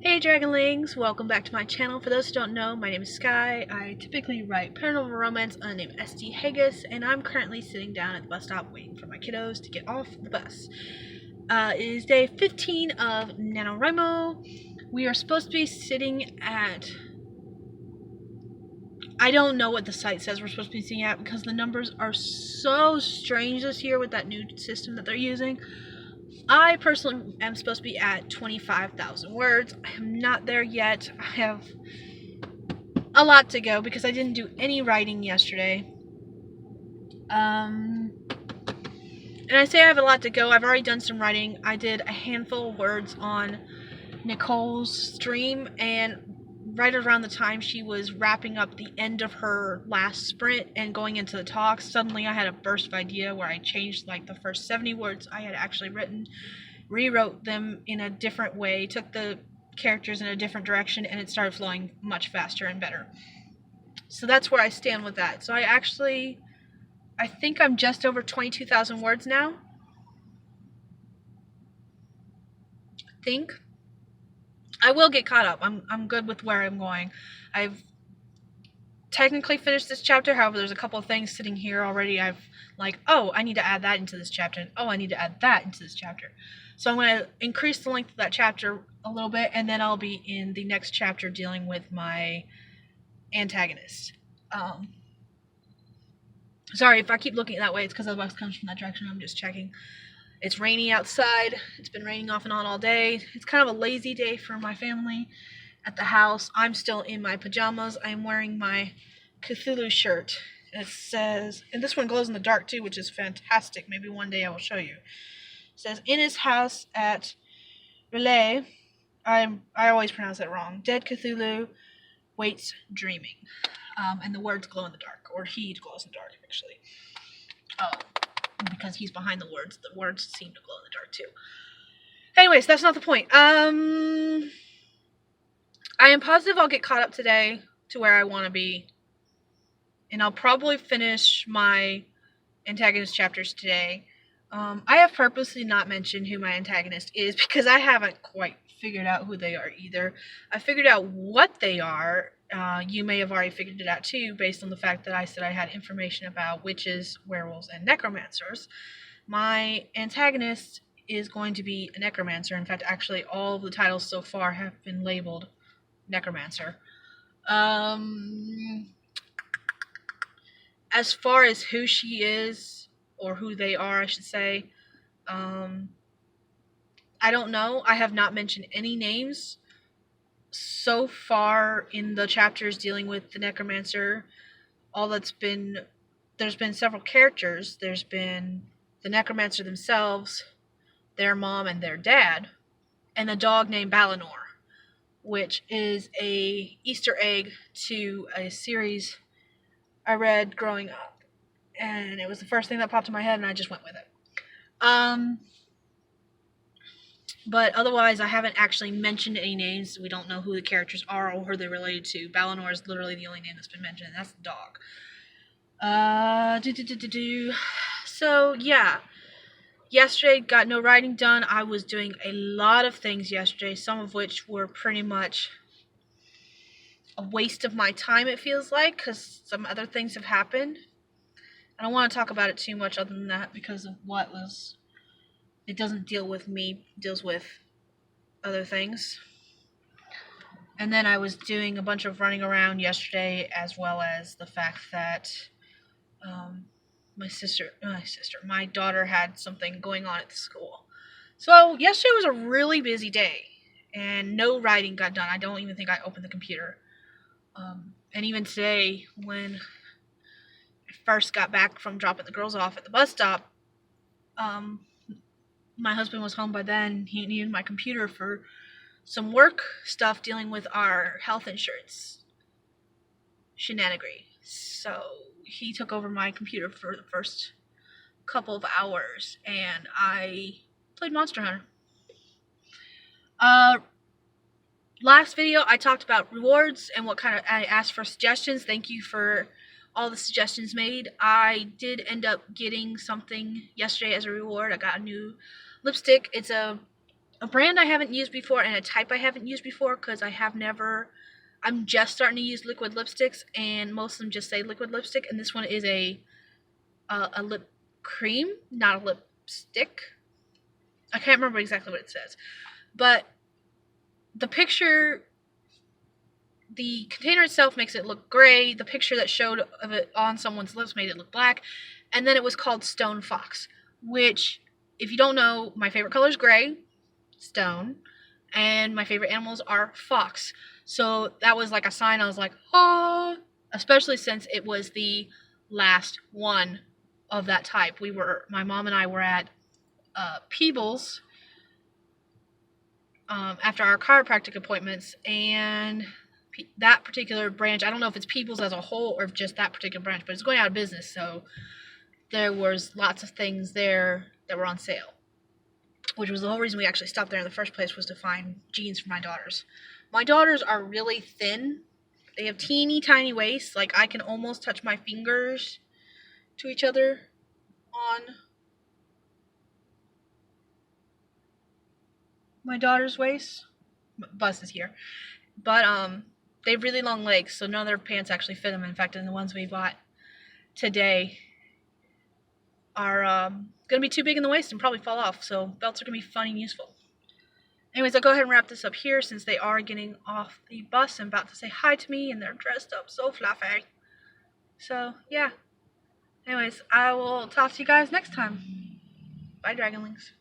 Hey Dragonlings, welcome back to my channel. For those who don't know, my name is Sky. I typically write paranormal romance under the name SD Haggis, and I'm currently sitting down at the bus stop waiting for my kiddos to get off the bus. It is day 15 of NaNoWriMo. We are supposed to be sitting at... I don't know what the site says we're supposed to be sitting at because the numbers are so strange this year with that new system that they're using. I personally am supposed to be at 25,000 words. I am not there yet. I have a lot to go because I didn't do any writing yesterday. And I say I have a lot to go. I've already done some writing. I did a handful of words on Nicole's stream, and right around the time she was wrapping up the end of her last sprint and going into the talk, suddenly I had a burst of idea where I changed like the first 70 words I had actually written, rewrote them in a different way, took the characters in a different direction, and it started flowing much faster and better. So that's where I stand with that. So I think I'm just over 22,000 words now. I think. I will get caught up. I'm good with where I'm going. I've technically finished this chapter, however, there's a couple of things sitting here already. I've like, oh, I need to add that into this chapter, and oh, I need to add that into this chapter. So I'm going to increase the length of that chapter a little bit, and then I'll be in the next chapter dealing with my antagonist. Sorry if I keep looking that way, it's because the bus comes from that direction. I'm just checking. It's rainy outside. It's been raining off and on all day. It's kind of a lazy day for my family at the house. I'm still in my pajamas. I'm wearing my Cthulhu shirt. It says, and this one glows in the dark too, which is fantastic. Maybe one day I will show you. It says, in his house at Relay, I always pronounce that wrong. Dead Cthulhu waits dreaming. And the words glow in the dark, or he glows in the dark, actually. Because he's behind the words seem to glow in the dark too. Anyways, that's not the point. I am positive I'll get caught up today to where I want to be, and I'll probably finish my antagonist chapters today. I have purposely not mentioned who my antagonist is because I haven't quite figured out who they are either. I figured out what they are. You may have already figured it out too, based on the fact that I said I had information about witches, werewolves, and necromancers. My antagonist is going to be a necromancer. In fact, actually, all of the titles so far have been labeled necromancer. As far as who she is, or who they are, I should say, I don't know. I have not mentioned any names so far in the chapters dealing with the necromancer. There's been several characters. There's been the necromancer themselves, their mom and their dad, and a dog named Balinor, which is a Easter egg to a series I read growing up. And it was the first thing that popped in my head, and I just went with it. But otherwise, I haven't actually mentioned any names. We don't know who the characters are or who they're related to. Balinor is literally the only name that's been mentioned, and that's the dog. So, yeah. Yesterday, got no writing done. I was doing a lot of things yesterday, some of which were pretty much a waste of my time, it feels like, because some other things have happened. I don't want to talk about it too much other than that because of what was... It doesn't deal with me, it deals with other things. And then I was doing a bunch of running around yesterday, as well as the fact that my daughter had something going on at the school. So yesterday was a really busy day, and no writing got done. I don't even think I opened the computer. And even today, when I first got back from dropping the girls off at the bus stop, my husband was home by then. He needed my computer for some work stuff dealing with our health insurance shenanigan. So he took over my computer for the first couple of hours, and I played Monster Hunter. Last video, I talked about rewards and what kind of... I asked for suggestions. Thank you for all the suggestions made. I did end up getting something yesterday as a reward. I got a new lipstick. It's a A brand I haven't used before and a type I haven't used before because I'm just starting to use liquid lipsticks, and most of them just say liquid lipstick, and this one is a lip cream, not a lipstick. I can't remember exactly what it says, but the picture, the container itself makes it look gray. The picture that showed of it on someone's lips made it look black, and then it was called Stone Fox, which, if you don't know, my favorite color is gray, stone, and my favorite animals are fox. So that was like a sign. I was like, oh, especially since it was the last one of that type. My mom and I were at Peebles after our chiropractic appointments, and that particular branch, I don't know if it's Peebles as a whole or just that particular branch, but it's going out of business, so there was lots of things there that were on sale, which was the whole reason we actually stopped there in the first place, was to find jeans for my daughters. My daughters are really thin. They have teeny tiny waists. Like, I can almost touch my fingers to each other on my daughter's waist. Bust is here. But they have really long legs, so none of their pants actually fit them. In fact, in the ones we bought today are going to be too big in the waist and probably fall off, so belts are going to be fun and useful. Anyways, I'll go ahead and wrap this up here since they are getting off the bus and about to say hi to me, and they're dressed up so fluffy. So, yeah. Anyways, I will talk to you guys next time. Bye, Dragonlings.